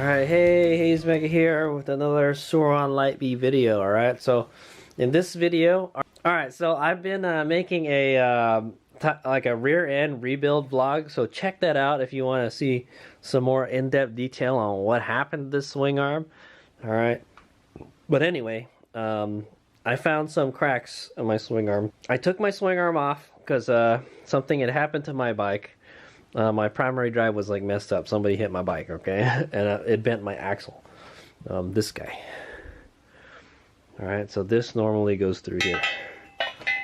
Alright, hey, Hayes Mega here with another Sauron Lightbee video, alright? So, in this video, alright, so I've been making a, like a rear end rebuild vlog, so check that out if you want to see some more in-depth detail on what happened to this swing arm, alright? But anyway, I found some cracks on my swing arm. I took my swing arm off because something had happened to my bike. My primary drive was like messed up. Somebody hit my bike, okay? And it bent my axle. This guy. Alright, so this normally goes through here.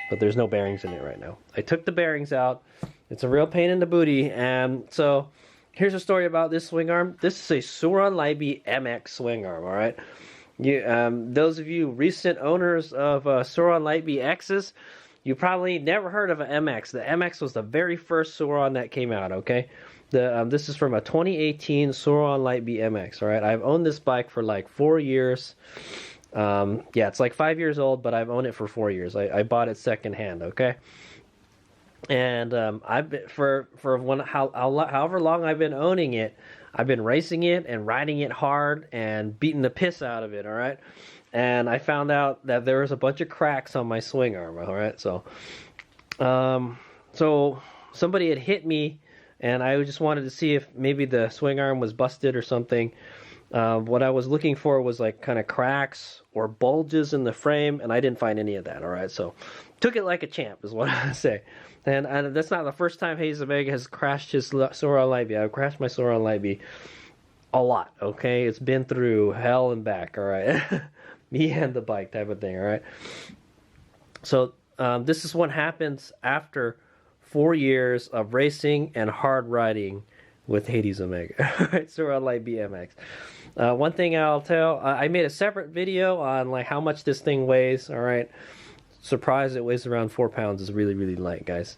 But there's no bearings in it right now. I took the bearings out. It's a real pain in the booty. And so, here's a story about this swing arm. This is a Sauron Lightbee MX swing arm, alright? Those of you recent owners of Sauron Lightbee X's, you probably never heard of an MX. The MX was the very first Sauron that came out, okay? This is from a 2018 Sauron Lightbee MX, alright? I've owned this bike for like 4 years. Yeah, it's like 5 years old, but I've owned it for 4 years. I bought it secondhand, okay? And I've been, however long I've been owning it, I've been racing it and riding it hard and beating the piss out of it, alright? And I found out that there was a bunch of cracks on my swing arm, alright? So somebody had hit me, and I just wanted to see if maybe the swing arm was busted or something. What I was looking for was like kind of cracks or bulges in the frame, and I didn't find any of that, alright? So took it like a champ is what I say. And that's not the first time Hayes Omega has crashed his Sauron Lightbee. I've crashed my Sauron Lightbee a lot, okay? It's been through hell and back, alright? Me and the bike type of thing, alright? So, this is what happens after 4 years of racing and hard riding with Hades Omega, alright? Sauron Lightbee MX. One thing I'll tell, I made a separate video on like how much this thing weighs, alright? Surprise, it weighs around 4 pounds. It's really, really light, guys.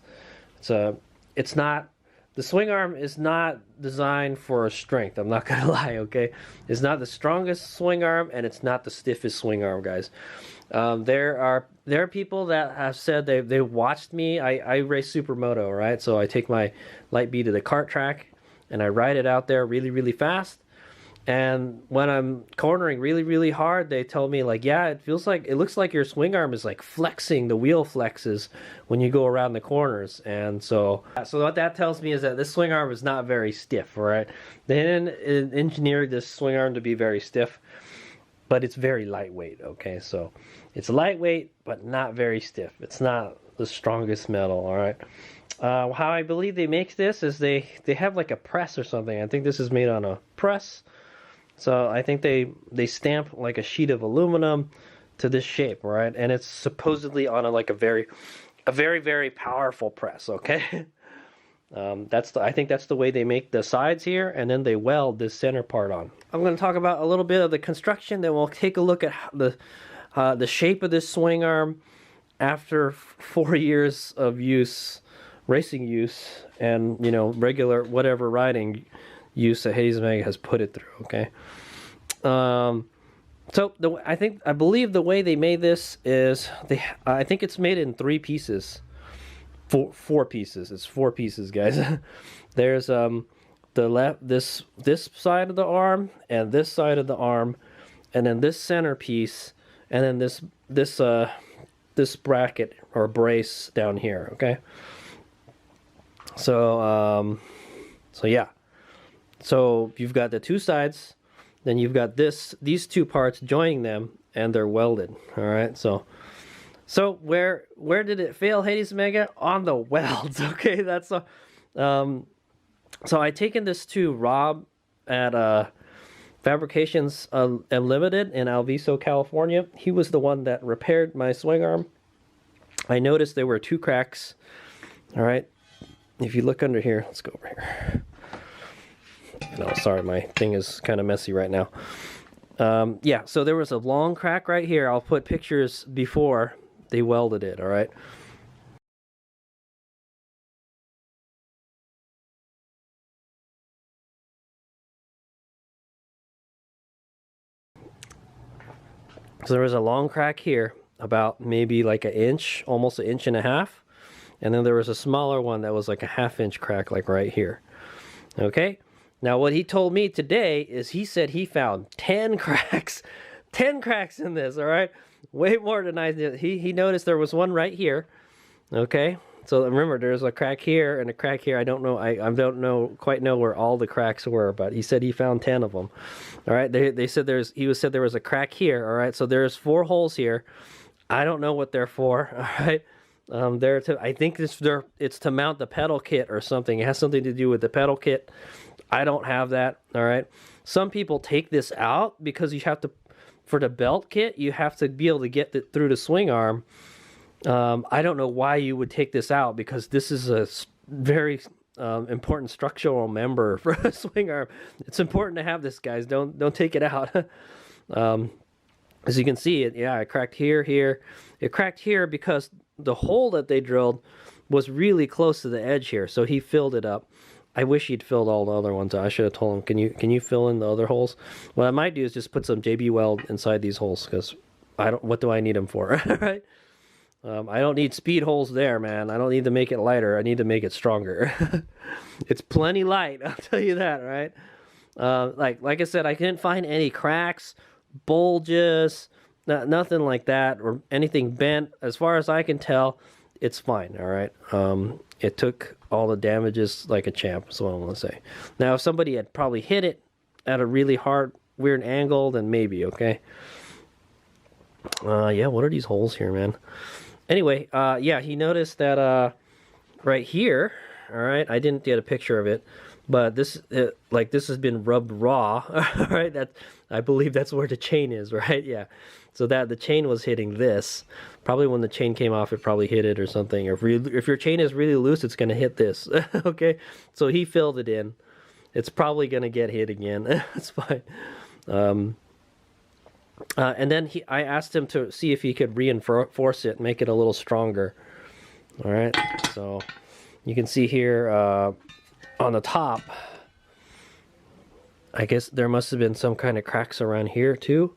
So, it's not, the swing arm is not designed for strength. I'm not gonna lie, okay? It's not the strongest swing arm, and it's not the stiffest swing arm, guys. There are people that have said they watched me. I race supermoto, right? So I take my Lightbee to the kart track, and I ride it out there really, really fast. And when I'm cornering really, really hard, they tell me like, yeah, it looks like your swing arm is like flexing, the wheel flexes when you go around the corners. And so what that tells me is that this swing arm is not very stiff, right? They didn't engineer this swing arm to be very stiff, but it's very lightweight, okay? So it's lightweight, but not very stiff. It's not the strongest metal, all right? How I believe they make this is they have like a press or something. I think this is made on a press. So I think they stamp like a sheet of aluminum to this shape, right? And it's supposedly on a very, very powerful press. Okay, I think that's the way they make the sides here, and then they weld this center part on. I'm going to talk about a little bit of the construction. Then we'll take a look at the shape of this swing arm after 4 years of use, racing use, and regular whatever riding use that Hades Omega has put it through, okay? So I believe the way they made this is I think it's made in 3 pieces, four pieces. It's 4 pieces, guys. There's this side of the arm and this side of the arm, and then this center piece, and then this bracket or brace down here, okay? So yeah. So you've got the 2 sides, then you've got these 2 parts joining them, and they're welded. All right. So where did it fail, Hades Omega? On the welds. Okay, that's a. So I taken this to Rob at Fabrications Unlimited in Alviso, California. He was the one that repaired my swing arm. I noticed there were 2 cracks. All right. If you look under here, let's go over here. No, sorry, my thing is kind of messy right now. Yeah, so there was a long crack right here. I'll put pictures before they welded it, all right? So there was a long crack here, about maybe like an inch, almost an inch and a half. And then there was a smaller one that was like a 1/2 inch crack, like right here. Okay? Now, what he told me today is he said he found 10 cracks, 10 cracks in this, all right? Way more than I did. He noticed there was one right here, okay? So remember, there's a crack here and a crack here. I don't know, I don't quite know where all the cracks were, but he said he found 10 of them. All right, they said he said there was a crack here, all right? So there's 4 holes here. I don't know what they're for, all right? I think it's to mount the pedal kit or something. It has something to do with the pedal kit. I don't have that, all right? Some people take this out because you have to, for the belt kit, you have to be able to get it through the swing arm. I don't know why you would take this out, because this is a very important structural member for a swing arm. It's important to have this, guys. Don't take it out. As you can see, it cracked here. It cracked here because the hole that they drilled was really close to the edge here, so he filled it up. I wish he'd filled all the other ones. I should have told him, can you fill in the other holes? What I might do is just put some JB Weld inside these holes, because what do I need them for, right? I don't need speed holes there, man. I don't need to make it lighter. I need to make it stronger. It's plenty light, I'll tell you that, right? Like I said, I couldn't find any cracks, bulges, nothing like that, or anything bent. As far as I can tell, it's fine, all right? It took all the damages like a champ, is what I'm going to say. Now, if somebody had probably hit it at a really hard, weird angle, then maybe, okay? Yeah, what are these holes here, man? Anyway, yeah, he noticed that right here, all right, I didn't get a picture of it, but this has been rubbed raw, all right? I believe that's where the chain is, right? Yeah. So that the chain was hitting this. Probably when the chain came off, it probably hit it or something. Or if your chain is really loose, it's going to hit this. Okay? So he filled it in. It's probably going to get hit again. That's fine. And then I asked him to see if he could reinforce it, make it a little stronger. All right? So you can see here on the top, I guess there must have been some kind of cracks around here too.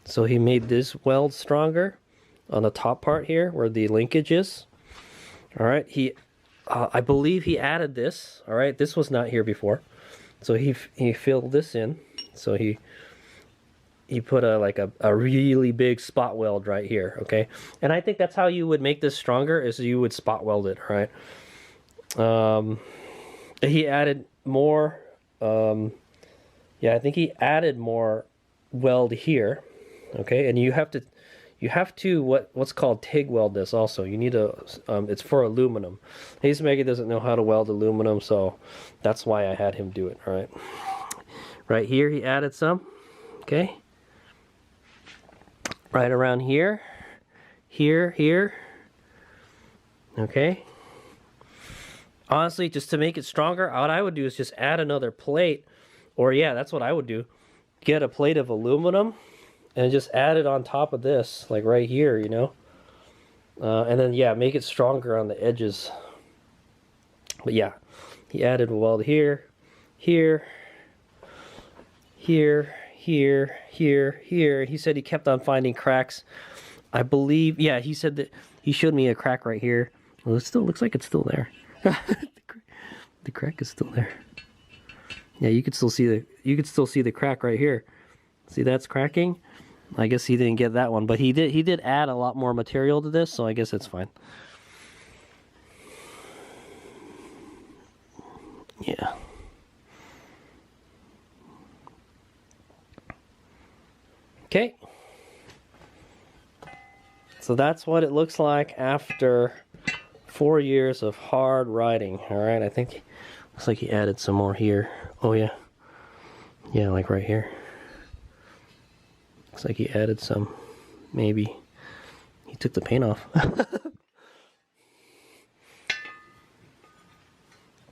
So he made this weld stronger on the top part here where the linkage is. All right, I believe he added this. All right, this was not here before, so he filled this in. So he put a really big spot weld right here. Okay, and I think that's how you would make this stronger, is you would spot weld it. All right. He added more. Yeah, I think he added more weld here. Okay, and you have to what's called TIG weld this also. You need to it's for aluminum. Hazemaker doesn't know how to weld aluminum, so that's why I had him do it. All right, right here he added some. Okay, right around here, here. Okay. Honestly, just to make it stronger, what I would do is just add another plate, or yeah, that's what I would do. Get a plate of aluminum and just add it on top of this, like right here, you know. And then, yeah, make it stronger on the edges. But yeah, he added a weld here, here. He said he kept on finding cracks. I believe, yeah, he said that he showed me a crack right here. Well, it still looks like it's still there. The crack is still there. Yeah, you could still see the crack right here. See, that's cracking. I guess he didn't get that one, but he did add a lot more material to this, so I guess it's fine. Yeah. Okay. So that's what it looks like after 4 years of hard riding. All right, I think looks like he added some more here. Oh yeah. Yeah, like right here. Looks like he added some. Maybe he took the paint off.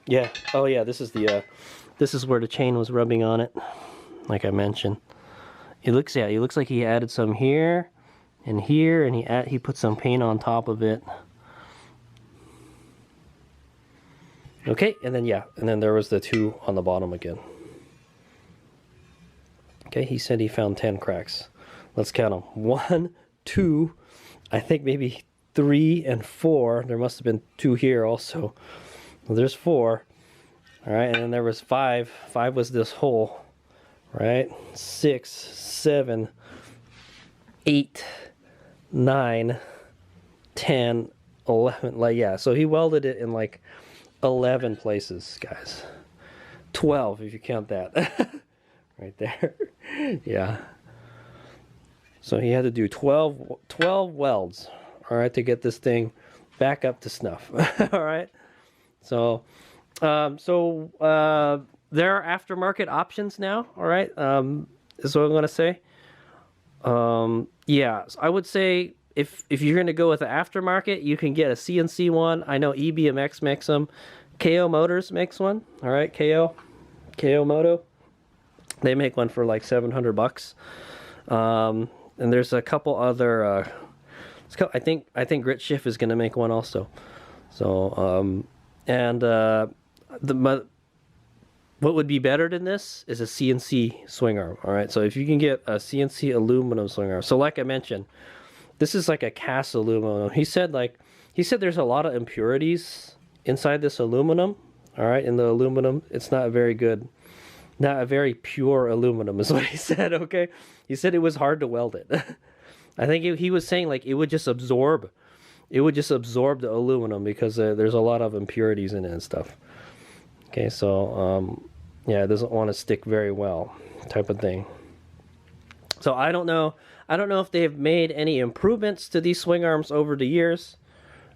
Yeah. Oh yeah. This is where the chain was rubbing on it, like I mentioned. It looks like he added some here, and he put some paint on top of it. Okay, and then there was the 2 on the bottom again. Okay, he said he found 10 cracks. Let's count them. 1, 2, I think maybe 3 and 4. There must have been 2 here also. Well, there's 4. All right, and then there was 5. 5 was this hole, right? 6, 7, 8, 9, 10, 11. Like, yeah, so he welded it in like 11 places, guys. 12 if you count that. Right there. Yeah. So he had to do 12 welds, all right, to get this thing back up to snuff. All right. So there are aftermarket options now, all right? Is what I'm going to say. Yeah, so I would say if you're going to go with the aftermarket, you can get a CNC one. I know EBMX makes them. KO Motors makes one, all right? KO Moto. They make one for like $700. And there's a couple other I think Grit Shift is going to make one also. So what would be better than this is a CNC swing arm. All right, so if you can get a CNC aluminum swing arm. So like I mentioned, this is like a cast aluminum. He said there's a lot of impurities inside this aluminum. All right, in the aluminum, it's not very good. Not a very pure aluminum is what he said, okay? He said it was hard to weld it. I think he was saying like it would just absorb the aluminum because there's a lot of impurities in it and stuff. Okay, so yeah, it doesn't want to stick very well, type of thing. So I don't know if they've made any improvements to these swing arms over the years.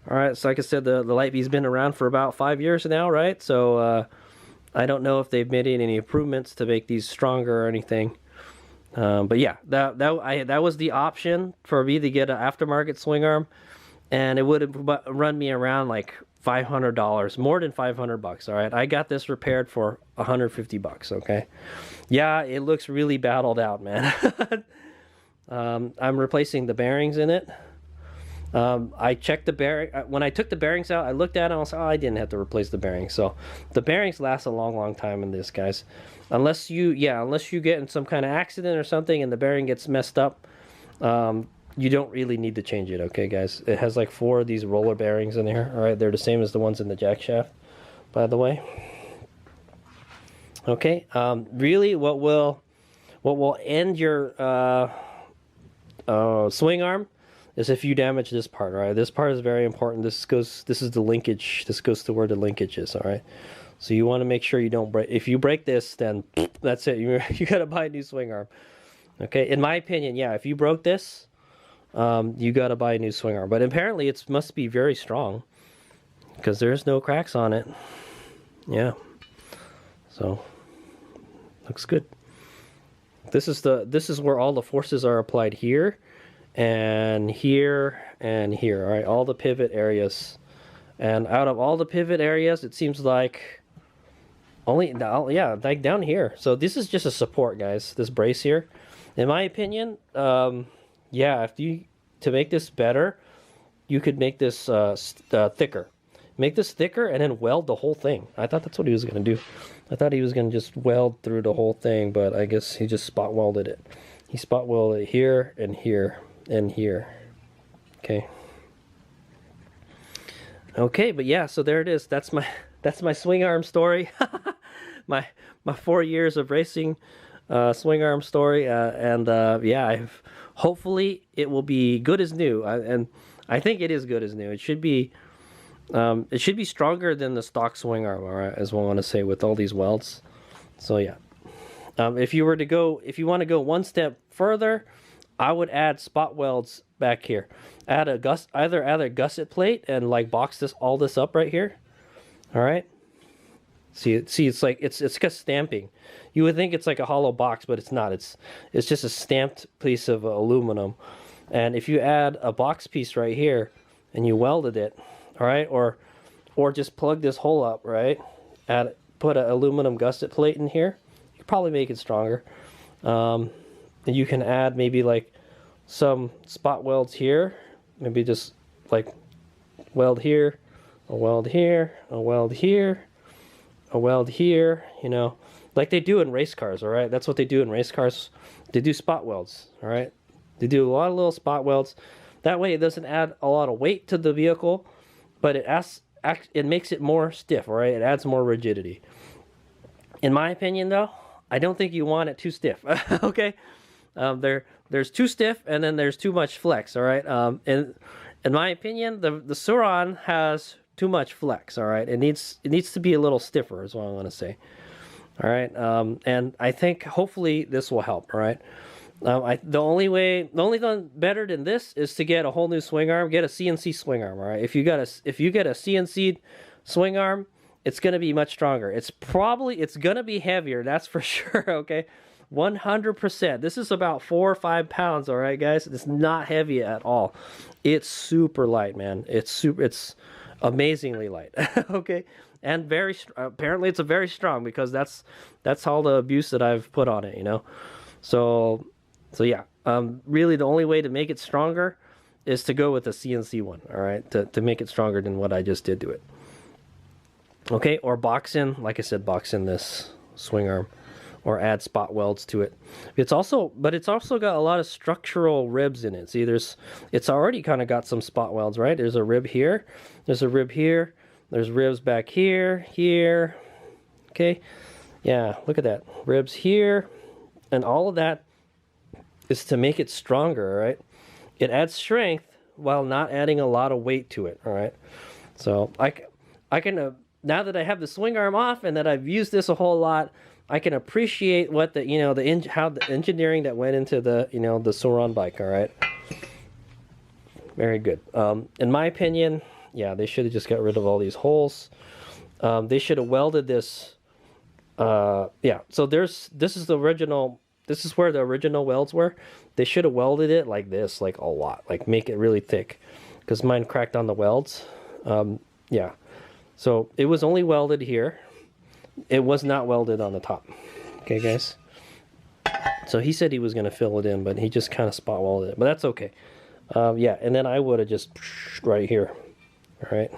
All right, so like I said, the Light Bee's been around for about 5 years now, right? So I don't know if they've made any improvements to make these stronger or anything. But yeah, that was the option for me to get an aftermarket swing arm, and it would have run me around like $500, more than $500. All right, I got this repaired for $150. Okay, yeah, it looks really battled out, man. I'm replacing the bearings in it. I checked the bearing when I took the bearings out. I looked at it and I was like, oh, I didn't have to replace the bearings. So the bearings last a long time in this, guys. Unless you get in some kind of accident or something and the bearing gets messed up, you don't really need to change it. Okay, guys. It has like 4 of these roller bearings in here. All right, they're the same as the ones in the jack shaft, by the way. Okay. Really, what will end your swing arm is if you damage this part. All right, this part is very important. This is the linkage. This goes to where the linkage is. All right, so you want to make sure you don't break. If you break this, then that's it. You got to buy a new swing arm. Okay, in my opinion, yeah, if you broke this, you got to buy a new swing arm. But apparently it must be very strong because there's no cracks on it. Yeah, so looks good. This is where all the forces are applied here. And here and here, all right, all the pivot areas. And out of all the pivot areas, it seems like only, yeah, like down here. So this is just a support, guys, this brace here. In my opinion, yeah, to make this better, you could make this thicker. Make this thicker and then weld the whole thing. I thought that's what he was going to do. I thought he was going to just weld through the whole thing, but I guess he just spot welded it. He spot welded it here and here. And here. Okay, but yeah, so there it is. That's my swing arm story. my 4 years of racing swing arm story, yeah, hopefully it will be good as new, and I think it is good as new. It should be stronger than the stock swing arm, all right, as I want to say, with all these welds. So yeah, if you want to go one step further, I would add spot welds back here. Add a gusset plate and like box all this up right here. All right. See, it's like it's got stamping. You would think it's like a hollow box, but it's not. It's just a stamped piece of aluminum. And if you add a box piece right here and you welded it, all right, or just plug this hole up, right? Put an aluminum gusset plate in here. You could probably make it stronger. And you can add maybe like some spot welds here. Maybe just like weld here, a weld here, a weld here, a weld here, you know, like they do in race cars, all right? That's what they do in race cars. They do spot welds, all right? They do a lot of little spot welds. That way it doesn't add a lot of weight to the vehicle, but it makes it more stiff, all right? It adds more rigidity. In my opinion, though, I don't think you want it too stiff. Okay, there's too stiff, and then there's too much flex. All right, and in my opinion, the Suron has too much flex. All right, it needs to be a little stiffer, is what I want to say. All right, and I think hopefully this will help. All right. The only thing better than this is to get a whole new swing arm, get a CNC swing arm. All right, if you get a CNC swing arm, it's gonna be much stronger. It's gonna be heavier, that's for sure. Okay, 100%. This is about 4 or 5 pounds. All right, guys, it's not heavy at all. It's super light, man. It's amazingly light. Okay, and apparently it's a very strong, because that's all the abuse that I've put on it. You know, so. So yeah, really the only way to make it stronger is to go with a CNC one, all right, to make it stronger than what I just did to it. Okay, or box in, like I said, box in this swing arm, or add spot welds to it. It's also got a lot of structural ribs in it. See, it's already kind of got some spot welds, right? There's a rib here, there's a rib here, there's ribs back here, here. Okay, yeah, look at that, ribs here, and all of that is to make it stronger, all right? It adds strength while not adding a lot of weight to it, all right? So I can now that I have the swing arm off and that I've used this a whole lot, I can appreciate what how the engineering that went into the the Suron bike, all right? Very good. In my opinion, yeah, they should have just got rid of all these holes. They should have welded this. Yeah, so this is the original. This is where the original welds were. They should have welded it like this, like a lot, like make it really thick, because mine cracked on the welds. Yeah, so it was only welded here. It was not welded on the top. Okay, guys. So he said he was going to fill it in, but he just kind of spot welded it, but that's okay. Yeah, and then I would have just right here. All right.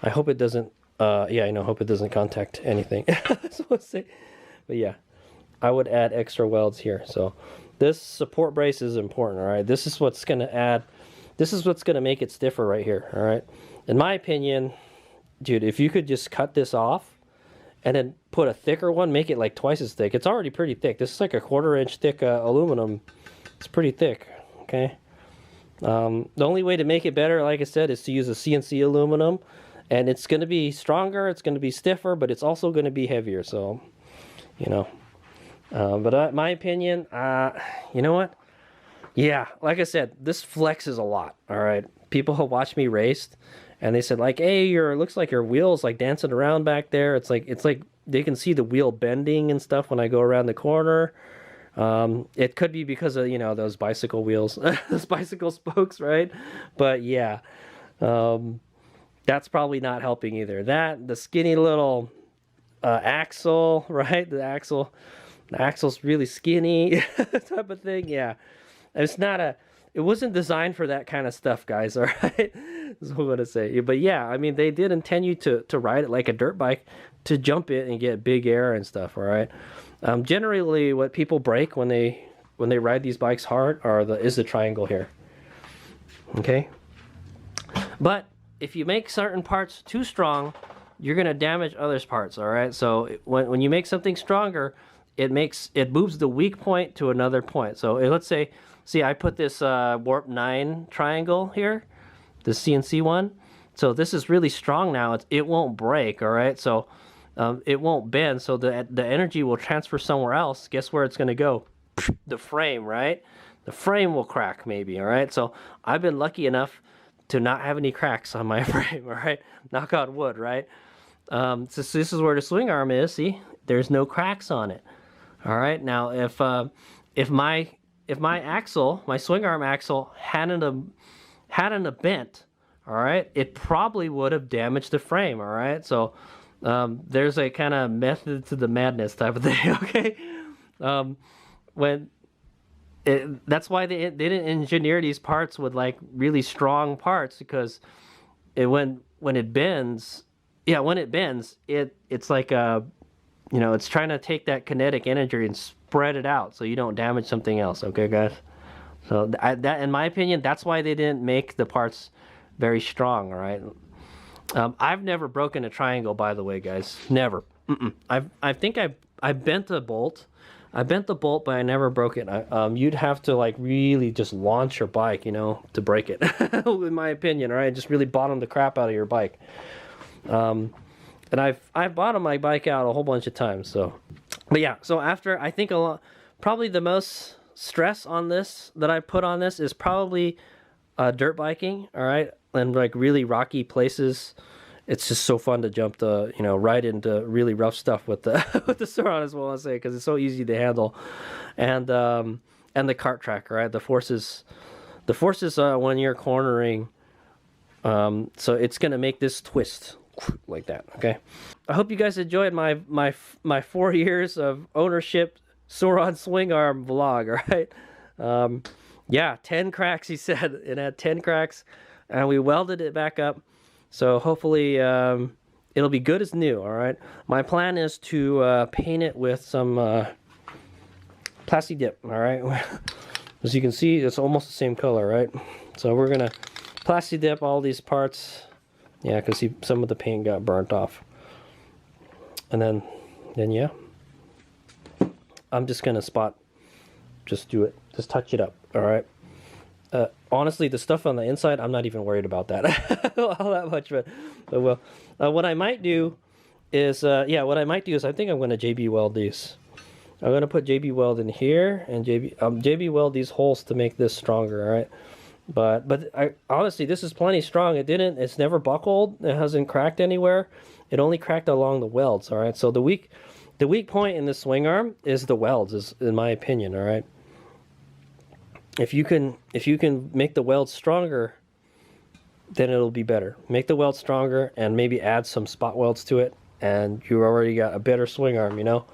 I hope it doesn't. Yeah, I know. Hope it doesn't contact anything. That's what I say. But yeah, I would add extra welds here. So this support brace is important, all right? This is what's going to make it stiffer right here, all right? In my opinion, dude, if you could just cut this off and then put a thicker one, make it like twice as thick. It's already pretty thick. This is like a 1/4 inch thick aluminum. It's pretty thick, okay? The only way to make it better, like I said, is to use a CNC aluminum. And it's going to be stronger, it's going to be stiffer, but it's also going to be heavier. So, but my opinion, you know what? Yeah, like I said, this flexes a lot. All right, people who watch me race, and they said like, "Hey, looks like your wheel's like dancing around back there." It's like they can see the wheel bending and stuff when I go around the corner. It could be because of those bicycle wheels, those bicycle spokes, right? But yeah. That's probably not helping either. The skinny little axle, right? The axle's really skinny type of thing. Yeah, it wasn't designed for that kind of stuff, guys. All right, that's what I'm gonna say. But yeah, I mean, they did intend you to ride it like a dirt bike, to jump it and get big air and stuff. All right. Generally, what people break when they ride these bikes hard is the triangle here. Okay, but if you make certain parts too strong, you're going to damage others' parts, all right? So when you make something stronger, it moves the weak point to another point. So let's say, see, I put this warp 9 triangle here, the CNC one. So this is really strong now. It won't break, all right? So it won't bend, so the energy will transfer somewhere else. Guess where it's going to go? The frame, right? The frame will crack maybe, all right? So I've been lucky enough to not have any cracks on my frame, all right? Knock on wood, right? So this is where the swing arm is. See, there's no cracks on it. All right. Now, if my axle, my swing arm axle, hadn't a bent, all right, it probably would have damaged the frame. All right. So there's a kind of method to the madness type of thing. Okay. That's why they didn't engineer these parts with like really strong parts, because when it bends, it's like it's trying to take that kinetic energy and spread it out so you don't damage something else. Okay, guys. So that, in my opinion, that's why they didn't make the parts very strong. All right. I've never broken a triangle, by the way, guys. Never. I think I bent a bolt. I bent the bolt, but I never broke it. You'd have to like really just launch your bike, you know, to break it, in my opinion. All right, just really bottom the crap out of your bike. And I've bottomed my bike out a whole bunch of times. So, but yeah. So after I think probably the most stress on this that I put on this is probably dirt biking. All right, and like really rocky places. It's just so fun to jump right into really rough stuff with the with the Sur on as well. I say because it's so easy to handle, and the cart track, right? The forces when you're cornering, so it's gonna make this twist like that. Okay, I hope you guys enjoyed my 4 years of ownership Sur swing arm vlog. All right, yeah, 10 cracks. He said it had 10 cracks, and we welded it back up. So hopefully it'll be good as new, all right? My plan is to paint it with some plasti dip, all right? As you can see, it's almost the same color, right? So we're going to plasti dip all these parts. Yeah, because some of the paint got burnt off. And then yeah. I'm just going to just do it. Just touch it up, all right? Honestly, the stuff on the inside, I'm not even worried about that all that much. But well, what I might do is, I think I'm going to JB weld these. I'm going to put JB weld in here and JB weld these holes to make this stronger. All right, but honestly, this is plenty strong. It's never buckled. It hasn't cracked anywhere. It only cracked along the welds. All right, so the weak point in this swing arm is the welds, is in my opinion. All right. If you can make the weld stronger, then it'll be better. Make the weld stronger and maybe add some spot welds to it, and you already got a better swing arm, you know,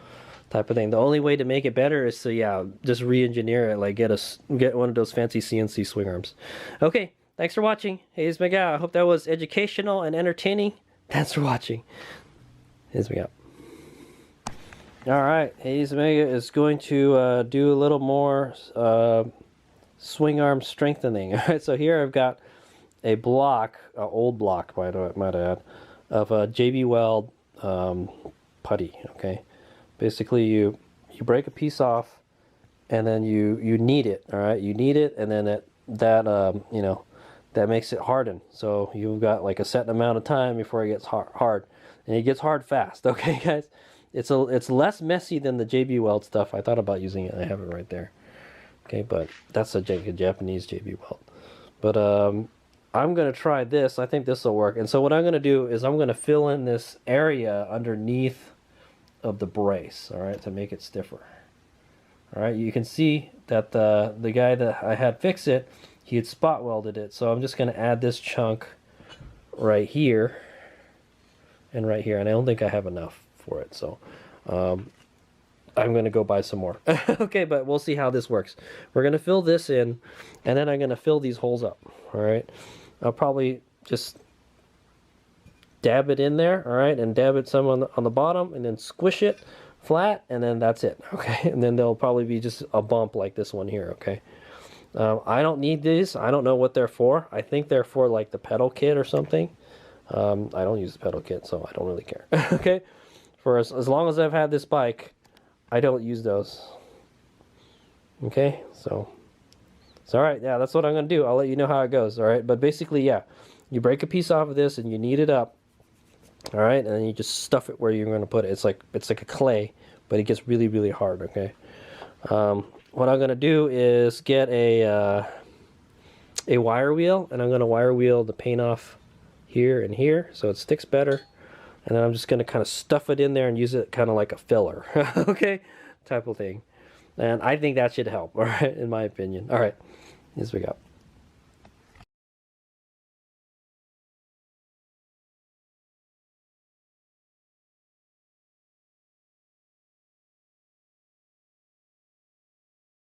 type of thing. The only way to make it better is to just re-engineer it, like get one of those fancy CNC swing arms. Okay, thanks for watching. Here's my guy. I hope that was educational and entertaining. Thanks for watching. Here's my guy. All right, Hayes Mega is going to do a little more swing arm strengthening. All right, so here I've got a block, an old block, might add, of a JB Weld putty. Okay, basically you break a piece off, and then you knead it. All right, you knead it, and then that makes it harden. So you've got like a set amount of time before it gets hard, and it gets hard fast. Okay, guys, it's less messy than the JB Weld stuff. I thought about using it. I have it right there. Okay, but that's a Japanese JB Weld. But I'm going to try this. I think this will work. And so what I'm going to do is I'm going to fill in this area underneath of the brace, all right, to make it stiffer. All right, you can see that the guy that I had fix it, he had spot welded it. So I'm just going to add this chunk right here and right here. And I don't think I have enough for it. So I'm going to go buy some more. Okay, but we'll see how this works. We're going to fill this in, and then I'm going to fill these holes up. All right, I'll probably just dab it in there, all right, and dab it some on the bottom, and then squish it flat, and then that's it. Okay, and then there'll probably be just a bump like this one here. Okay, I don't need these. I don't know what they're for. I think they're for like the pedal kit or something. I don't use the pedal kit, so I don't really care. Okay, for as long as I've had this bike, I don't use those. Okay, so it's all right. Yeah, that's what I'm gonna do. I'll let you know how it goes. All right, but basically, yeah, you break a piece off of this and you knead it up. All right, and then you just stuff it where you're gonna put it. It's like a clay, but it gets really, really hard. Okay. What I'm gonna do is get a wire wheel, and I'm gonna wire wheel the paint off here and here so it sticks better. And then I'm just going to kind of stuff it in there and use it kind of like a filler. Okay, type of thing. And I think that should help, all right, in my opinion. All right, here's what we got.